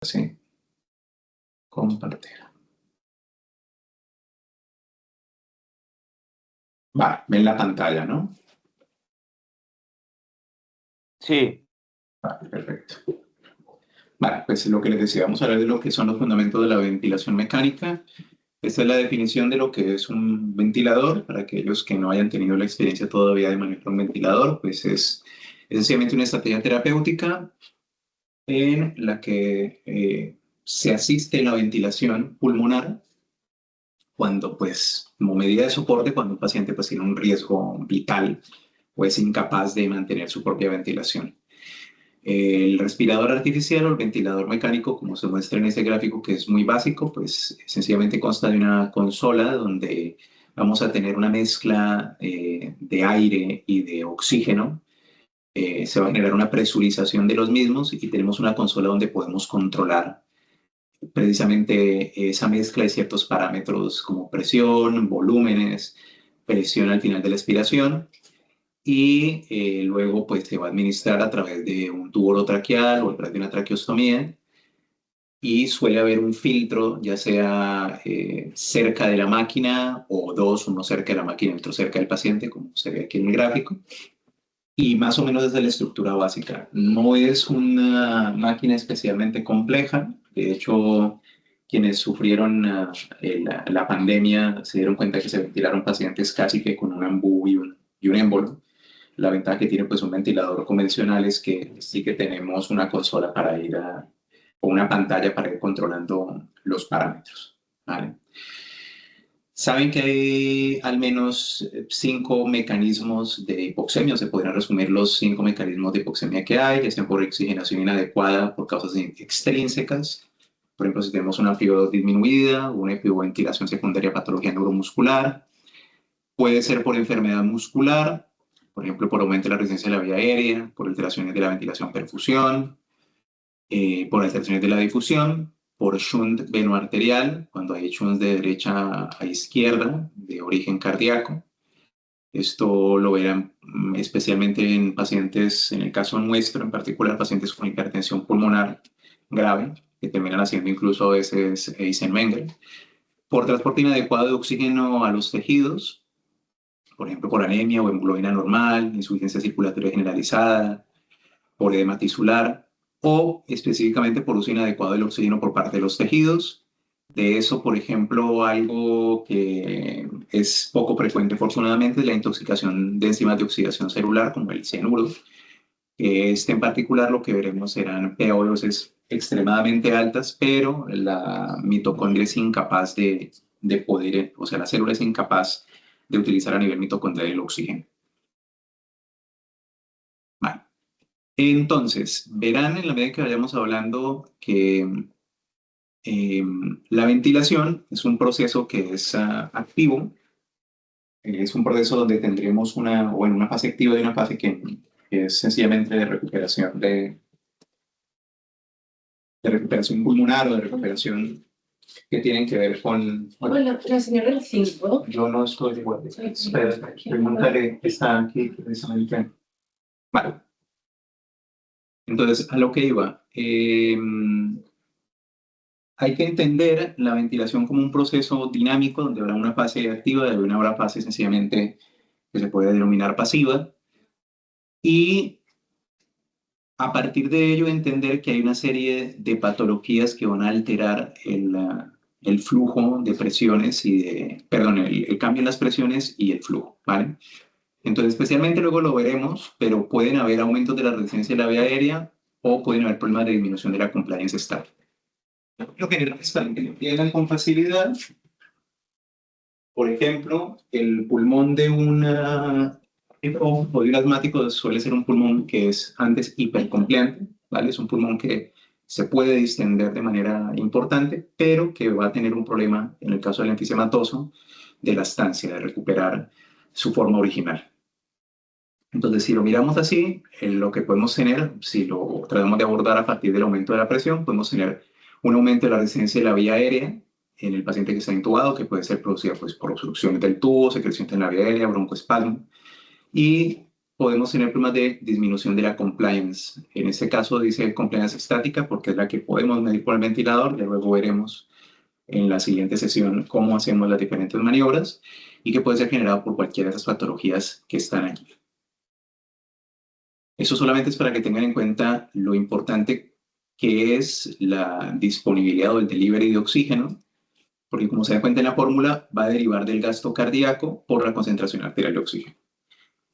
¿sí? Compartir. Vale, ven la pantalla, ¿no? Sí. Vale, perfecto. Vale, pues lo que les decía, vamos a hablar de lo que son los fundamentos de la ventilación mecánica. Esta es la definición de lo que es un ventilador. Para aquellos que no hayan tenido la experiencia todavía de manejar un ventilador, pues es esencialmente una estrategia terapéutica en la que se asiste en la ventilación pulmonar cuando, pues, como medida de soporte, cuando un paciente pues, tiene un riesgo vital o es incapaz de mantener su propia ventilación. El respirador artificial o el ventilador mecánico, como se muestra en este gráfico, que es muy básico, pues sencillamente consta de una consola donde vamos a tener una mezcla de aire y de oxígeno. Se va a generar una presurización de los mismos y tenemos una consola donde podemos controlar precisamente esa mezcla de ciertos parámetros como presión, volúmenes, presión al final de la expiración y luego pues se va a administrar a través de un tubo orotraqueal o a través de una traqueostomía y suele haber un filtro ya sea cerca de la máquina o dos, uno cerca de la máquina y otro cerca del paciente, como se ve aquí en el gráfico. Y más o menos esa es la estructura básica. No es una máquina especialmente compleja. De hecho, quienes sufrieron la pandemia se dieron cuenta que se ventilaron pacientes casi que con un ambú y un émbolo. La ventaja que tiene pues un ventilador convencional es que sí que tenemos una consola para ir o una pantalla para ir controlando los parámetros. ¿Vale? Saben que hay al menos 5 mecanismos de hipoxemia, o se podrían resumir los 5 mecanismos de hipoxemia que hay, ya sean por oxigenación inadecuada, por causas extrínsecas. Por ejemplo, si tenemos una FiO2 disminuida, una hipoventilación secundaria a patología neuromuscular, puede ser por enfermedad muscular, por ejemplo, por aumento de la resistencia de la vía aérea, por alteraciones de la ventilación-perfusión, por alteraciones de la difusión, por shunt venoarterial, cuando hay shunts de derecha a izquierda, de origen cardíaco. Esto lo verán especialmente en pacientes, en el caso nuestro en particular, pacientes con hipertensión pulmonar grave, que terminan haciendo incluso a veces Eisenmenger, por transporte inadecuado de oxígeno a los tejidos, por ejemplo, por anemia o hemoglobina normal, insuficiencia circulatoria generalizada, por edema tisular o específicamente por uso inadecuado del oxígeno por parte de los tejidos. De eso, por ejemplo, algo que es poco frecuente, afortunadamente, es la intoxicación de enzimas de oxidación celular, como el cianuro. Este en particular lo que veremos serán PaO2 extremadamente altas, pero la mitocondria es incapaz de poder, o sea, la célula es incapaz de utilizar a nivel mitocondrial el oxígeno. Vale. Entonces, verán en la medida que vayamos hablando que la ventilación es un proceso que es activo, es un proceso donde tendremos una fase activa y una fase que es sencillamente de recuperación de recuperación pulmonar o de recuperación que tienen que ver con... Bueno, la señora del 5. Yo no estoy igual. Espera, pregúntale, está aquí precisamente. Vale. Entonces, a lo que iba. Hay que entender la ventilación como un proceso dinámico donde habrá una fase activa y habrá una fase sencillamente que se puede denominar pasiva. Y a partir de ello entender que hay una serie de patologías que van a alterar el flujo de presiones el cambio en las presiones y el flujo, ¿vale? Entonces, especialmente luego lo veremos, pero pueden haber aumentos de la resistencia de la vía aérea o pueden haber problemas de disminución de la compliance estática. Lo general es para que lo entiendan con facilidad. Por ejemplo, el pulmón de una o de un asmático suele ser un pulmón que es antes hipercompleante, ¿vale? Es un pulmón que se puede distender de manera importante, pero que va a tener un problema, en el caso del enfisematoso, de la estancia, de recuperar su forma original. Entonces, si lo miramos así, lo que podemos tener, si lo tratamos de abordar a partir del aumento de la presión, podemos tener un aumento de la resistencia de la vía aérea en el paciente que está intubado, que puede ser producida pues, por obstrucciones del tubo, secreciones en la vía aérea, broncoespasmo. Y podemos tener problemas de disminución de la compliance. En este caso dice compliance estática porque es la que podemos medir por el ventilador, y luego veremos en la siguiente sesión cómo hacemos las diferentes maniobras y que puede ser generado por cualquiera de esas patologías que están aquí. Eso solamente es para que tengan en cuenta lo importante que es la disponibilidad o el delivery de oxígeno, porque como se da cuenta en la fórmula, va a derivar del gasto cardíaco por la concentración arterial de oxígeno.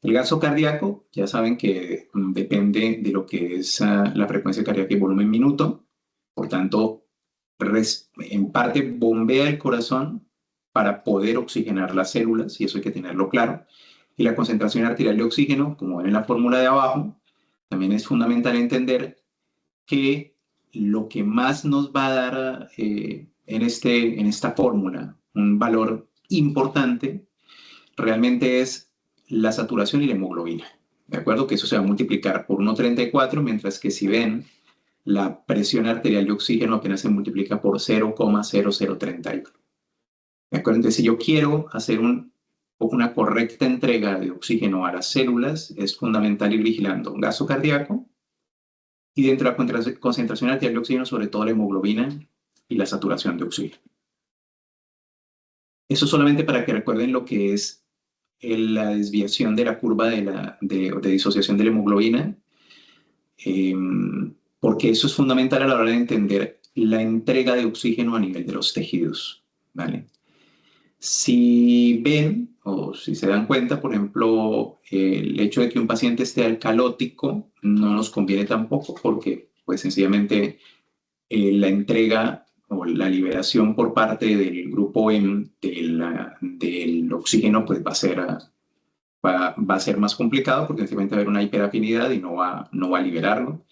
El gasto cardíaco, ya saben que depende de lo que es la frecuencia cardíaca y volumen minuto, por tanto, en parte bombea el corazón para poder oxigenar las células, y eso hay que tenerlo claro. Y la concentración arterial de oxígeno, como ven en la fórmula de abajo, también es fundamental entender que lo que más nos va a dar en esta fórmula un valor importante realmente es la saturación y la hemoglobina. ¿De acuerdo? Que eso se va a multiplicar por 1,34, mientras que si ven, la presión arterial de oxígeno apenas se multiplica por 0,0031. ¿De acuerdo? Entonces, si yo quiero hacer una correcta entrega de oxígeno a las células, es fundamental ir vigilando un gasto cardíaco y dentro de la concentración arterial de oxígeno, sobre todo la hemoglobina y la saturación de oxígeno. Eso solamente para que recuerden lo que es la desviación de la curva de disociación de la hemoglobina, porque eso es fundamental a la hora de entender la entrega de oxígeno a nivel de los tejidos, ¿vale? Si ven o si se dan cuenta, por ejemplo, el hecho de que un paciente esté alcalótico no nos conviene tampoco porque, pues, sencillamente la entrega o la liberación por parte del grupo M del oxígeno, pues, va a ser más complicado porque sencillamente va a haber una hiperafinidad y no va a liberarlo.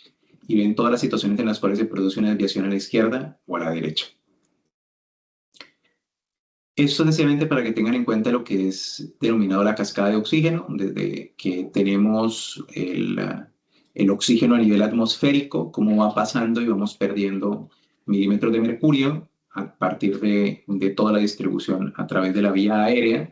Y ven todas las situaciones en las cuales se produce una desviación a la izquierda o a la derecha. Esto es sencillamente para que tengan en cuenta lo que es denominado la cascada de oxígeno, desde que tenemos el oxígeno a nivel atmosférico, cómo va pasando y vamos perdiendo milímetros de mercurio a partir de toda la distribución a través de la vía aérea,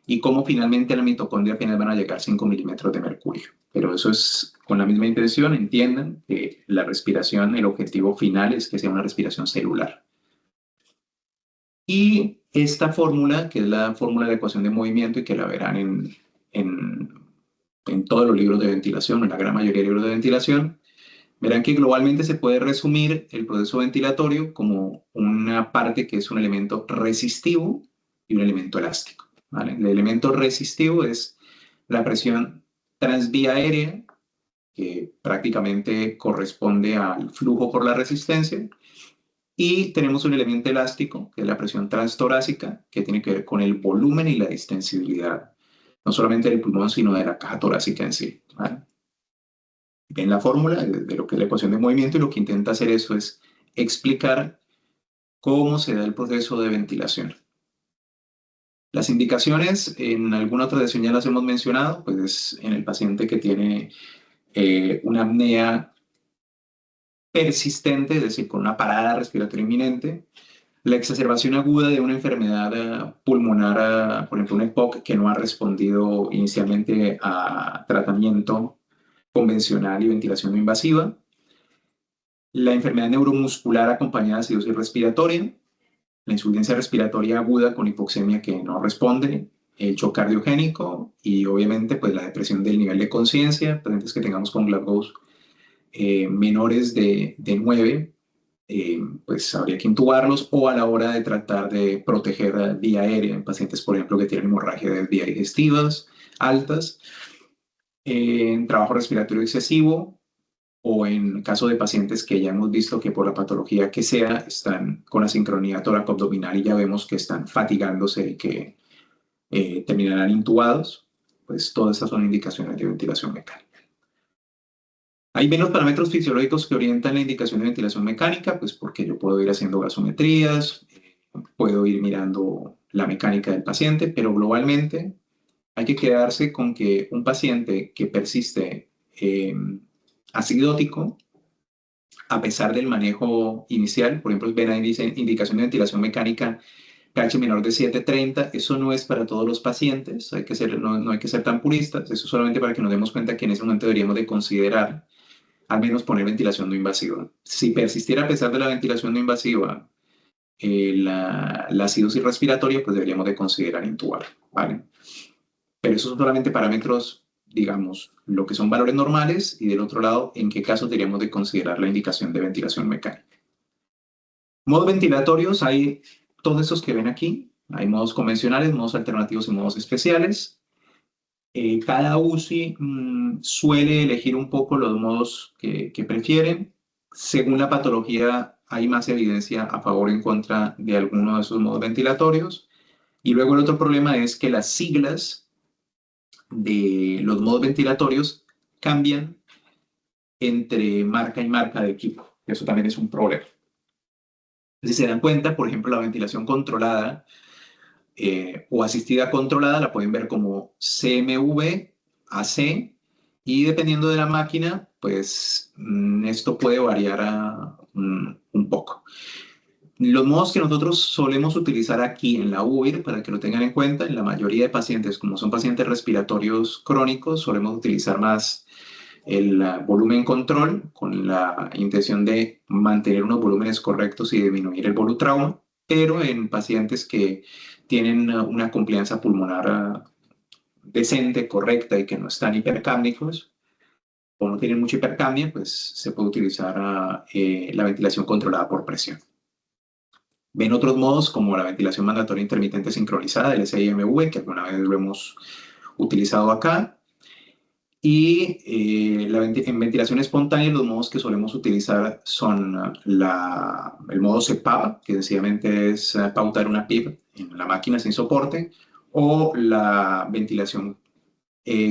y cómo finalmente a la mitocondria apenas van a llegar 5 milímetros de mercurio. Pero eso es con la misma intención, entiendan que la respiración, el objetivo final es que sea una respiración celular. Y esta fórmula, que es la fórmula de ecuación de movimiento y que la verán en todos los libros de ventilación, en la gran mayoría de libros de ventilación, verán que globalmente se puede resumir el proceso ventilatorio como una parte que es un elemento resistivo y un elemento elástico, ¿vale? El elemento resistivo es la presión transvía aérea, que prácticamente corresponde al flujo por la resistencia, y tenemos un elemento elástico, que es la presión transtorácica, que tiene que ver con el volumen y la distensibilidad, no solamente del pulmón, sino de la caja torácica en sí, ¿vale? En la fórmula de lo que es la ecuación de movimiento, y lo que intenta hacer eso es explicar cómo se da el proceso de ventilación. Las indicaciones, en alguna otra sesión ya las hemos mencionado, pues en el paciente que tiene una apnea persistente, es decir, con una parada respiratoria inminente, la exacerbación aguda de una enfermedad pulmonar, por ejemplo, un EPOC que no ha respondido inicialmente a tratamiento convencional y ventilación no invasiva, la enfermedad neuromuscular acompañada de acidosis respiratoria, la insuficiencia respiratoria aguda con hipoxemia que no responde, el shock cardiogénico y obviamente pues la depresión del nivel de conciencia, pacientes que tengamos con Glasgow menores de 9, pues habría que intubarlos, o a la hora de tratar de proteger vía aérea en pacientes, por ejemplo, que tienen hemorragia de vías digestivas altas, en trabajo respiratorio excesivo, o en caso de pacientes que ya hemos visto que por la patología que sea están con asincronía tóraco-abdominal y ya vemos que están fatigándose y que terminarán intubados, pues todas estas son indicaciones de ventilación mecánica. Hay menos parámetros fisiológicos que orientan la indicación de ventilación mecánica, pues porque yo puedo ir haciendo gasometrías, puedo ir mirando la mecánica del paciente, pero globalmente hay que quedarse con que un paciente que persiste acidótico, a pesar del manejo inicial, por ejemplo, ven ahí dice indicación de ventilación mecánica KH menor de 730, eso no es para todos los pacientes, no hay que ser tan puristas, eso solamente para que nos demos cuenta que en ese momento deberíamos de considerar al menos poner ventilación no invasiva. Si persistiera a pesar de la ventilación no invasiva la acidosis respiratoria, pues deberíamos de considerar intubar, ¿vale? Pero esos son solamente parámetros, digamos, lo que son valores normales, y del otro lado, en qué casos deberíamos de considerar la indicación de ventilación mecánica. Modos ventilatorios, hay todos esos que ven aquí. Hay modos convencionales, modos alternativos y modos especiales. Cada UCI suele elegir un poco los modos que prefieren. Según la patología, hay más evidencia a favor o en contra de alguno de esos modos ventilatorios. Y luego el otro problema es que las siglas de los modos ventilatorios cambian entre marca y marca de equipo. Eso también es un problema. Si se dan cuenta, por ejemplo, la ventilación controlada o asistida controlada la pueden ver como CMV, AC, y dependiendo de la máquina, pues esto puede variar un poco. Los modos que nosotros solemos utilizar aquí en la UIR, para que lo tengan en cuenta, en la mayoría de pacientes, como son pacientes respiratorios crónicos, solemos utilizar más el volumen control con la intención de mantener unos volúmenes correctos y disminuir el volutrauma, pero en pacientes que tienen una complianza pulmonar decente, correcta y que no están hipercámnicos o no tienen mucha hipercamia, pues se puede utilizar la ventilación controlada por presión. Ven otros modos como la ventilación mandatoria intermitente sincronizada, el SIMV, que alguna vez lo hemos utilizado acá. Y en ventilación espontánea, los modos que solemos utilizar son el modo CPAP, que sencillamente es pautar una PIP en la máquina sin soporte, o la ventilación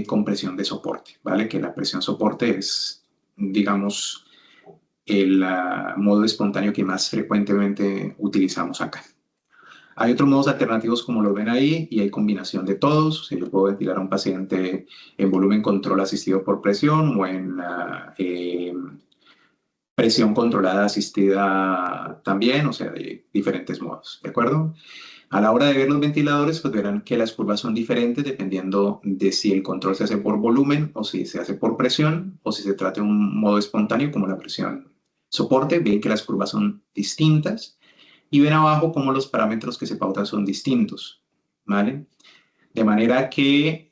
con presión de soporte, ¿vale? Que la presión soporte es, digamos, el modo espontáneo que más frecuentemente utilizamos acá. Hay otros modos alternativos como lo ven ahí y hay combinación de todos. O sea, yo puedo ventilar a un paciente en volumen control asistido por presión o en presión controlada asistida también, o sea, de diferentes modos, ¿de acuerdo? A la hora de ver los ventiladores, pues verán que las curvas son diferentes dependiendo de si el control se hace por volumen o si se hace por presión o si se trata de un modo espontáneo como la presión soporte. Ven que las curvas son distintas y ven abajo cómo los parámetros que se pautan son distintos, ¿vale? De manera que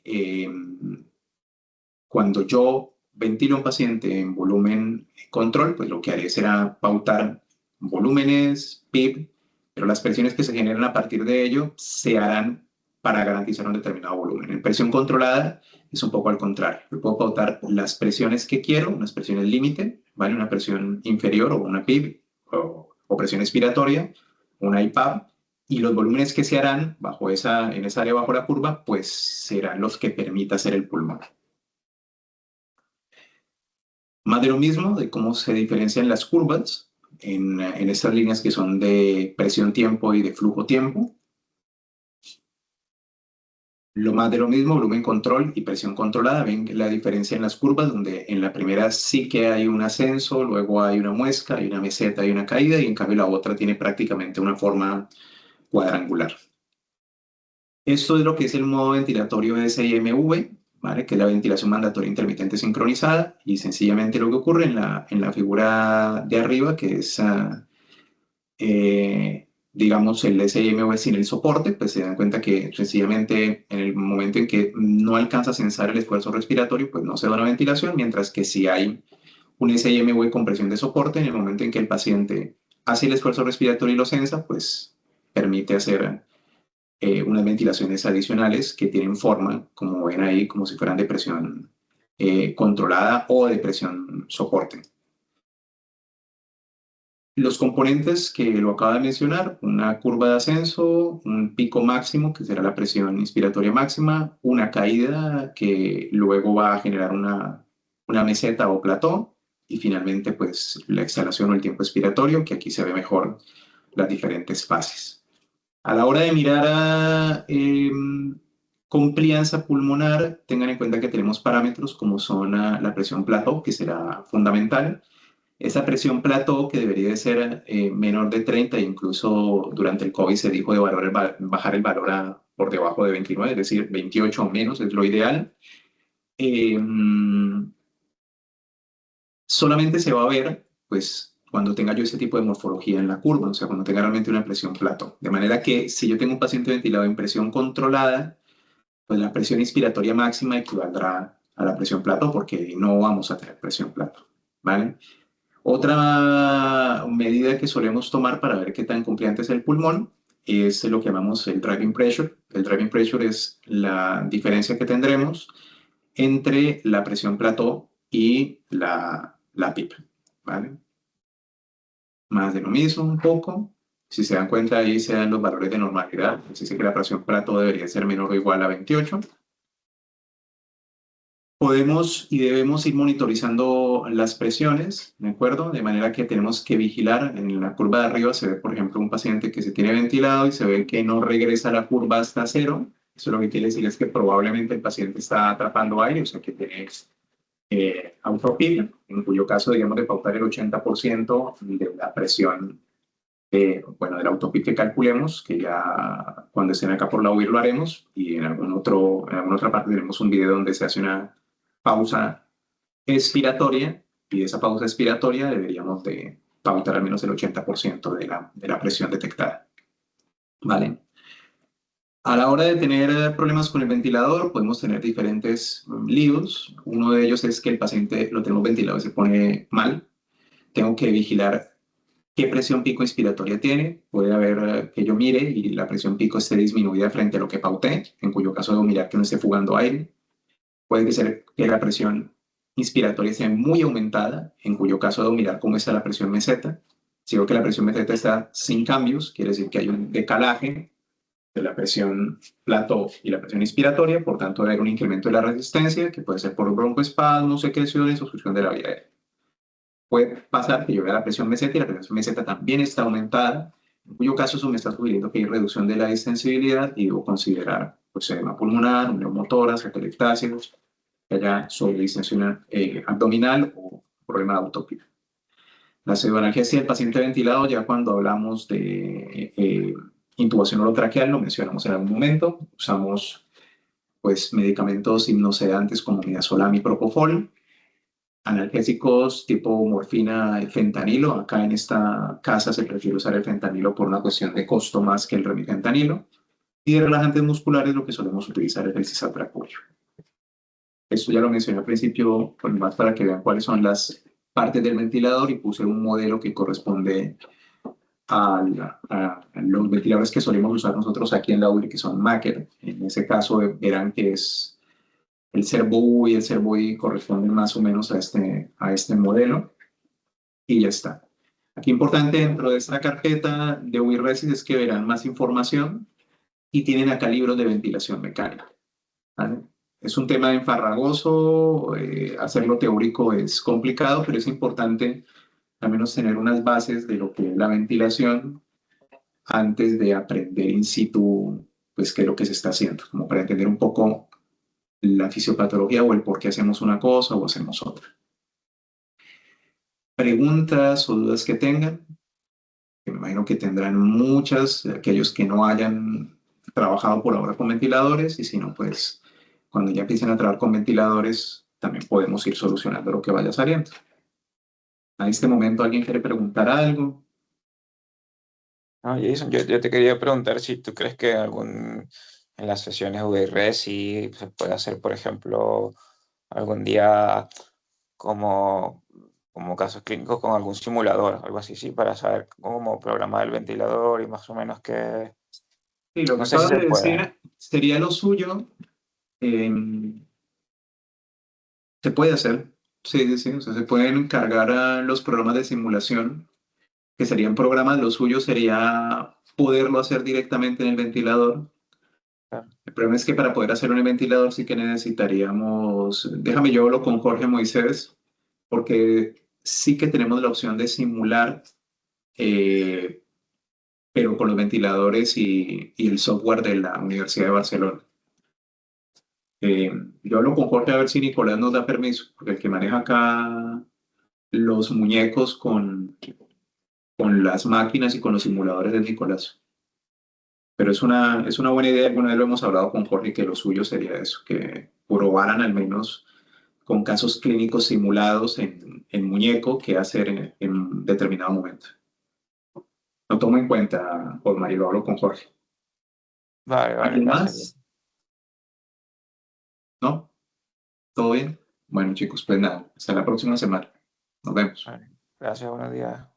cuando yo ventilo a un paciente en volumen control, pues lo que haré será pautar volúmenes, PIB, pero las presiones que se generan a partir de ello se harán para garantizar un determinado volumen. En presión controlada es un poco al contrario. Yo puedo pautar las presiones que quiero, unas presiones límite, ¿vale? Una presión inferior o una PIB o presión expiratoria, una IPAP, y los volúmenes que se harán en esa área bajo la curva, pues serán los que permita hacer el pulmón. Más de lo mismo, de cómo se diferencian las curvas en estas líneas que son de presión-tiempo y de flujo-tiempo. Lo más de lo mismo, volumen control y presión controlada. Ven la diferencia en las curvas, donde en la primera sí que hay un ascenso, luego hay una muesca, hay una meseta, hay una caída, y en cambio la otra tiene prácticamente una forma cuadrangular. Esto es lo que es el modo ventilatorio SIMV, ¿vale? Que es la ventilación mandatoria intermitente sincronizada, y sencillamente lo que ocurre en la figura de arriba, que es, digamos, el SIMV sin el soporte, pues se dan cuenta que sencillamente en el momento en que no alcanza a censar el esfuerzo respiratorio, pues no se da una ventilación, mientras que si hay un SIMV con presión de soporte, en el momento en que el paciente hace el esfuerzo respiratorio y lo censa, pues permite hacer unas ventilaciones adicionales que tienen forma, como ven ahí, como si fueran de presión controlada o de presión soporte. Los componentes que lo acabo de mencionar: una curva de ascenso, un pico máximo, que será la presión inspiratoria máxima, una caída que luego va a generar una meseta o plató, y finalmente pues la exhalación o el tiempo expiratorio, que aquí se ve mejor las diferentes fases. A la hora de mirar a complianza pulmonar, tengan en cuenta que tenemos parámetros como son la presión plató, que será fundamental, Esa presión plató, que debería de ser menor de 30, e incluso durante el COVID se dijo de bajar el valor por debajo de 29, es decir, 28 o menos es lo ideal. Eh, Solamente se va a ver, pues, cuando tenga yo ese tipo de morfología en la curva, o sea, cuando tenga realmente una presión plató. De manera que si yo tengo un paciente ventilado en presión controlada, pues la presión inspiratoria máxima equivaldrá a la presión plató, porque no vamos a tener presión plató, ¿vale? Otra medida que solemos tomar para ver qué tan compliante es el pulmón es lo que llamamos el driving pressure. El driving pressure es la diferencia que tendremos entre la presión plató y la PIP, ¿vale? Más de lo mismo un poco. Si se dan cuenta, ahí se dan los valores de normalidad. Se dice que la presión plató debería ser menor o igual a 28. Podemos y debemos ir monitorizando las presiones, ¿de acuerdo? De manera que tenemos que vigilar. En la curva de arriba se ve, por ejemplo, un paciente que se tiene ventilado y se ve que no regresa la curva hasta cero. Eso lo que quiere decir es que probablemente el paciente está atrapando aire, o sea que tiene autopilot, en cuyo caso debemos de pautar el 80% de la presión, bueno, del autopilot que calculemos, que ya cuando estén acá por la UIR lo haremos, y en alguna otra parte tenemos un video donde se hace una pausa expiratoria, y de esa pausa expiratoria deberíamos de pautar al menos el 80% de la presión detectada, ¿vale? A la hora de tener problemas con el ventilador, podemos tener diferentes líos. Uno de ellos es que el paciente lo tenemos ventilado y se pone mal. Tengo que vigilar qué presión pico inspiratoria tiene. Puede haber que yo mire y la presión pico esté disminuida frente a lo que pauté, en cuyo caso debo mirar que no esté fugando aire. Puede ser que la presión inspiratoria esté muy aumentada, en cuyo caso debo mirar cómo está la presión meseta. Si veo que la presión meseta está sin cambios, quiere decir que hay un decalaje de la presión plató y la presión inspiratoria, por tanto debe haber un incremento de la resistencia, que puede ser por broncoespasmos, secreciones, obstrucción de la vía aérea. Puede pasar que yo vea la presión meseta y la presión meseta también está aumentada, en cuyo caso eso me está sugiriendo que hay reducción de la distensibilidad y debo considerar pues, edema pulmonar, un neumotórax, atelectásidos, que haya sobredistensión abdominal o problema de autopilot. La pseudoanalgesia del paciente ventilado, ya cuando hablamos de intubación orotraqueal, lo mencionamos en algún momento, usamos pues, medicamentos hipnosedantes como midazolam y propofol, analgésicos tipo morfina y fentanilo. Acá en esta casa se prefiere usar el fentanilo por una cuestión de costo más que el remifentanilo. Y de relajantes musculares lo que solemos utilizar es el cisaltracurio. Esto ya lo mencioné al principio, pues más para que vean cuáles son las partes del ventilador y puse un modelo que corresponde a los ventiladores que solemos usar nosotros aquí en la URI, que son Macker. En ese caso verán que es el Servo U y el Servo I corresponden más o menos a este modelo y ya está. Aquí importante dentro de esta carpeta de UI Resist es que verán más información y tienen acá libros de ventilación mecánica, ¿vale? Es un tema enfarragoso, hacerlo teórico es complicado, pero es importante al menos tener unas bases de lo que es la ventilación antes de aprender in situ, pues, qué es lo que se está haciendo, como para entender un poco la fisiopatología o el por qué hacemos una cosa o hacemos otra. Preguntas o dudas que tengan, que me imagino que tendrán muchas, aquellos que no hayan trabajado por ahora con ventiladores, y si no, pues cuando ya empiecen a trabajar con ventiladores, también podemos ir solucionando lo que vaya saliendo. A este momento, ¿alguien quiere preguntar algo? No, Jason, yo te quería preguntar si tú crees que en las sesiones VRS sí se puede hacer, por ejemplo, algún día como, como casos clínicos con algún simulador, algo así, sí, para saber cómo programar el ventilador y más o menos qué. Sí, lo que No sé si acabas se de puede. decir sería lo suyo. eh, Se puede hacer, sí, sí, sí, o sea, se pueden cargar a los programas de simulación, que serían programas, lo suyo sería poderlo hacer directamente en el ventilador. Claro. El problema es que para poder hacerlo en el ventilador sí que necesitaríamos, déjame yo hablo con Jorge Moisés, porque sí que tenemos la opción de simular, eh, pero con los ventiladores y el software de la Universidad de Barcelona. Eh, yo hablo con Jorge a ver si Nicolás nos da permiso, porque el que maneja acá los muñecos con las máquinas y con los simuladores de Nicolás. Pero es una buena idea, alguna vez lo hemos hablado con Jorge, que lo suyo sería eso, que probaran al menos con casos clínicos simulados en muñeco qué hacer en determinado momento. Lo tomo en cuenta, Osmar, y lo hablo con Jorge. Vale, vale, ¿Alguien gracias. más? ¿No? ¿Todo bien? Bueno, chicos, pues nada, hasta la próxima semana. Nos vemos. Vale, gracias, buenos días.